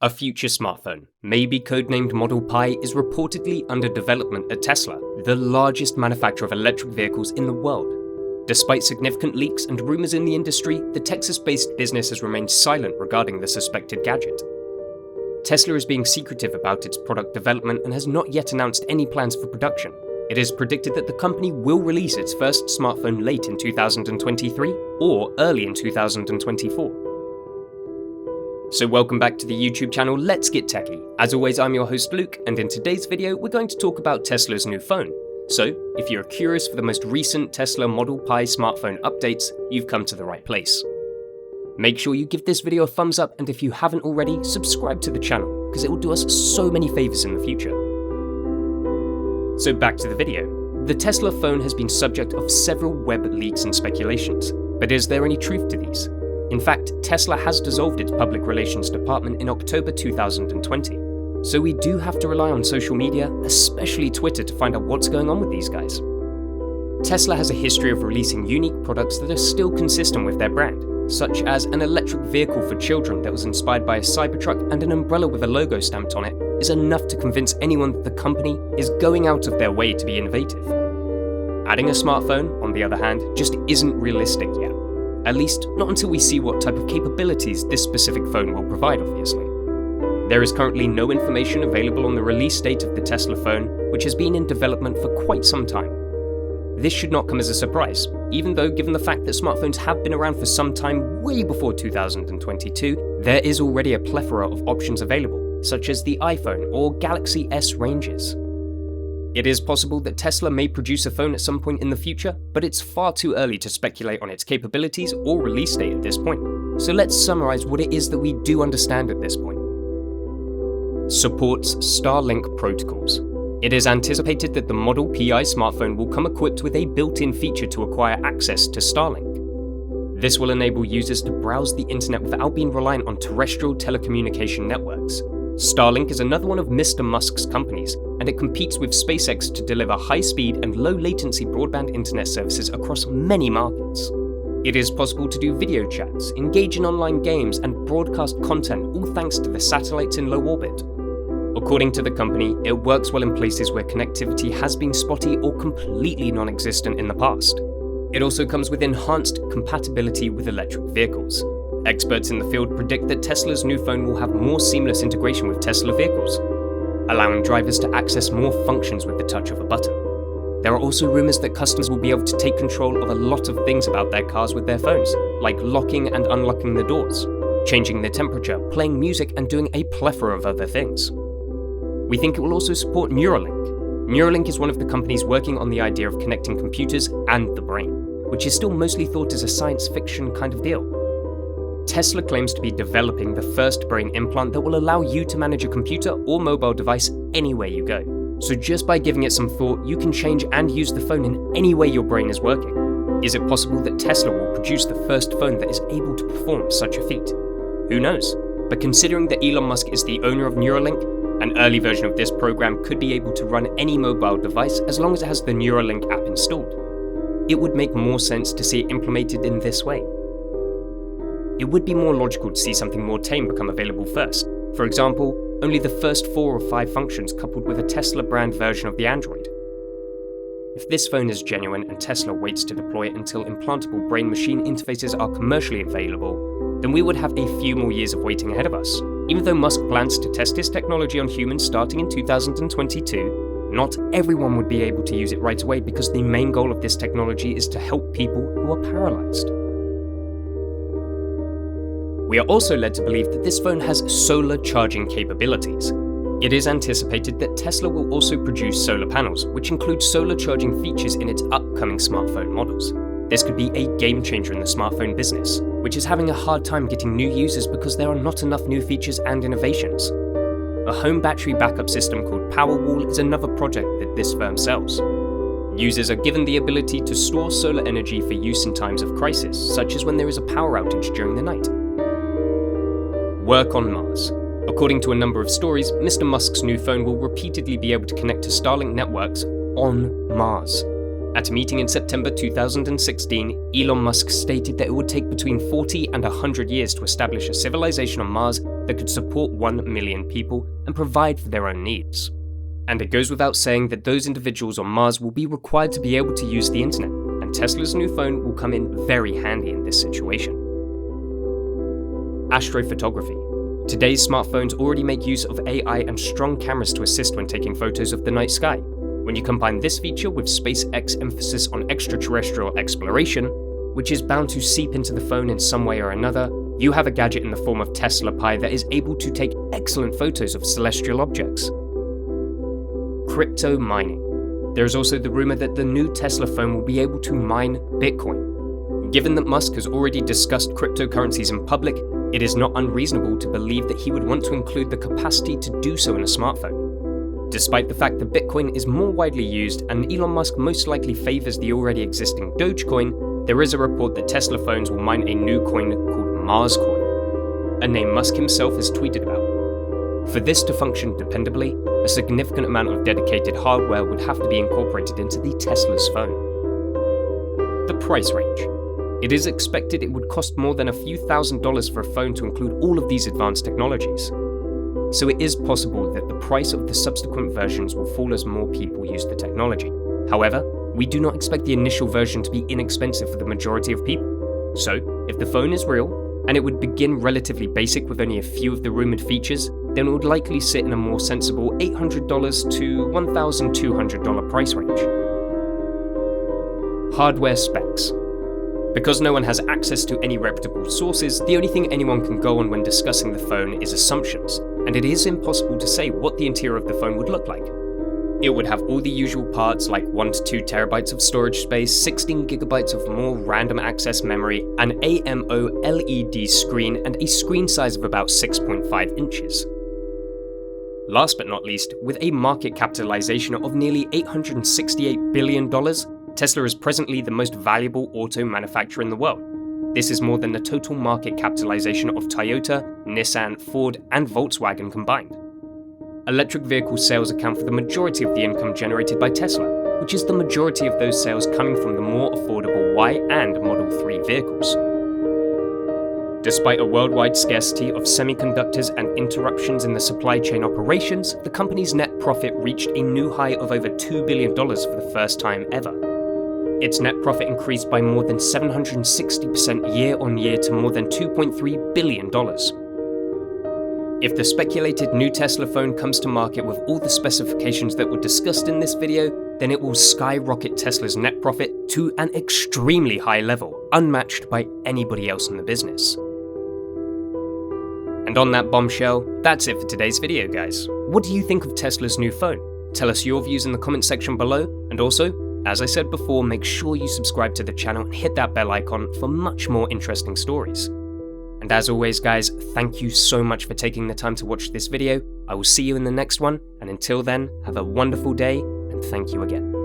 A future smartphone, maybe codenamed Model Pi, is reportedly under development at Tesla, the largest manufacturer of electric vehicles in the world. Despite significant leaks and rumors in the industry, the Texas-based business has remained silent regarding the suspected gadget. Tesla is being secretive about its product development and has not yet announced any plans for production. It is predicted that the company will release its first smartphone late in 2023 or early in 2024. So welcome back to the YouTube channel Let's Get Techy. As always, I'm your host Luke, and in today's video we're going to talk about Tesla's new phone. So, if you're curious for the most recent Tesla Model Pi smartphone updates, you've come to the right place. Make sure you give this video a thumbs up, and if you haven't already, subscribe to the channel, because it will do us so many favors in the future. So back to the video. The Tesla phone has been subject of several web leaks and speculations, but is there any truth to these? In fact, Tesla has dissolved its public relations department in October 2020. So we do have to rely on social media, especially Twitter, to find out what's going on with these guys. Tesla has a history of releasing unique products that are still consistent with their brand, such as an electric vehicle for children that was inspired by a Cybertruck, and an umbrella with a logo stamped on it is enough to convince anyone that the company is going out of their way to be innovative. Adding a smartphone, on the other hand, just isn't realistic yet. At least, not until we see what type of capabilities this specific phone will provide, obviously. There is currently no information available on the release date of the Tesla phone, which has been in development for quite some time. This should not come as a surprise, even though given the fact that smartphones have been around for some time way before 2022, there is already a plethora of options available, such as the iPhone or Galaxy S ranges. It is possible that Tesla may produce a phone at some point in the future, but it's far too early to speculate on its capabilities or release date at this point. So let's summarize what it is that we do understand at this point. Supports Starlink protocols. It is anticipated that the Model Pi smartphone will come equipped with a built-in feature to acquire access to Starlink. This will enable users to browse the internet without being reliant on terrestrial telecommunication networks. Starlink is another one of Mr. Musk's companies, and it competes with SpaceX to deliver high-speed and low-latency broadband internet services across many markets. It is possible to do video chats, engage in online games, and broadcast content, all thanks to the satellites in low orbit. According to the company, it works well in places where connectivity has been spotty or completely non-existent in the past. It also comes with enhanced compatibility with electric vehicles. Experts in the field predict that Tesla's new phone will have more seamless integration with Tesla vehicles, allowing drivers to access more functions with the touch of a button. There are also rumors that customers will be able to take control of a lot of things about their cars with their phones, like locking and unlocking the doors, changing the temperature, playing music, and doing a plethora of other things. We think it will also support Neuralink. Neuralink is one of the companies working on the idea of connecting computers and the brain, which is still mostly thought as a science fiction kind of deal. Tesla claims to be developing the first brain implant that will allow you to manage a computer or mobile device anywhere you go. So just by giving it some thought, you can change and use the phone in any way your brain is working. Is it possible that Tesla will produce the first phone that is able to perform such a feat? Who knows? But considering that Elon Musk is the owner of Neuralink, an early version of this program could be able to run any mobile device as long as it has the Neuralink app installed. It would make more sense to see it implemented in this way. It would be more logical to see something more tame become available first. For example, only the first 4 or 5 functions coupled with a Tesla brand version of the Android. If this phone is genuine and Tesla waits to deploy it until implantable brain-machine interfaces are commercially available, then we would have a few more years of waiting ahead of us. Even though Musk plans to test his technology on humans starting in 2022, not everyone would be able to use it right away because the main goal of this technology is to help people who are paralyzed. We are also led to believe that this phone has solar charging capabilities. It is anticipated that Tesla will also produce solar panels, which include solar charging features in its upcoming smartphone models. This could be a game changer in the smartphone business, which is having a hard time getting new users because there are not enough new features and innovations. A home battery backup system called Powerwall is another project that this firm sells. Users are given the ability to store solar energy for use in times of crisis, such as when there is a power outage during the night. Work on Mars. According to a number of stories, Mr. Musk's new phone will repeatedly be able to connect to Starlink networks on Mars. At a meeting in September 2016, Elon Musk stated that it would take between 40 and 100 years to establish a civilization on Mars that could support 1 million people and provide for their own needs. And it goes without saying that those individuals on Mars will be required to be able to use the internet, and Tesla's new phone will come in very handy in this situation. Asteroid Photography. Today's smartphones already make use of AI and strong cameras to assist when taking photos of the night sky. When you combine this feature with SpaceX's emphasis on extraterrestrial exploration, which is bound to seep into the phone in some way or another, you have a gadget in the form of Tesla Pi that is able to take excellent photos of celestial objects. Crypto mining. There is also the rumor that the new Tesla phone will be able to mine Bitcoin. Given that Musk has already discussed cryptocurrencies in public, it is not unreasonable to believe that he would want to include the capacity to do so in a smartphone. Despite the fact that Bitcoin is more widely used and Elon Musk most likely favors the already existing Dogecoin, there is a report that Tesla phones will mine a new coin called Mars Coin, a name Musk himself has tweeted about. For this to function dependably, a significant amount of dedicated hardware would have to be incorporated into the Tesla's phone. The price range. It is expected it would cost more than a few $1,000s for a phone to include all of these advanced technologies. So it is possible that the price of the subsequent versions will fall as more people use the technology. However, we do not expect the initial version to be inexpensive for the majority of people. So, if the phone is real, and it would begin relatively basic with only a few of the rumored features, then it would likely sit in a more sensible $800 to $1,200 price range. Hardware specs. Because no one has access to any reputable sources, the only thing anyone can go on when discussing the phone is assumptions, and it is impossible to say what the interior of the phone would look like. It would have all the usual parts like 1 to 2 terabytes of storage space, 16 gigabytes of more random access memory, an AMOLED screen, and a screen size of about 6.5 inches. Last but not least, with a market capitalization of nearly $868 billion, Tesla is presently the most valuable auto manufacturer in the world. This is more than the total market capitalization of Toyota, Nissan, Ford, and Volkswagen combined. Electric vehicle sales account for the majority of the income generated by Tesla, which is the majority of those sales coming from the more affordable Y and Model 3 vehicles. Despite a worldwide scarcity of semiconductors and interruptions in the supply chain operations, the company's net profit reached a new high of over $2 billion for the first time ever. Its net profit increased by more than 760% year-on-year to more than $2.3 billion. If the speculated new Tesla phone comes to market with all the specifications that were discussed in this video, then it will skyrocket Tesla's net profit to an extremely high level, unmatched by anybody else in the business. And on that bombshell, that's it for today's video, guys. What do you think of Tesla's new phone? Tell us your views in the comment section below, and also, as I said before, make sure you subscribe to the channel and hit that bell icon for much more interesting stories. And as always, guys, thank you so much for taking the time to watch this video. I will see you in the next one, and until then, have a wonderful day, and thank you again.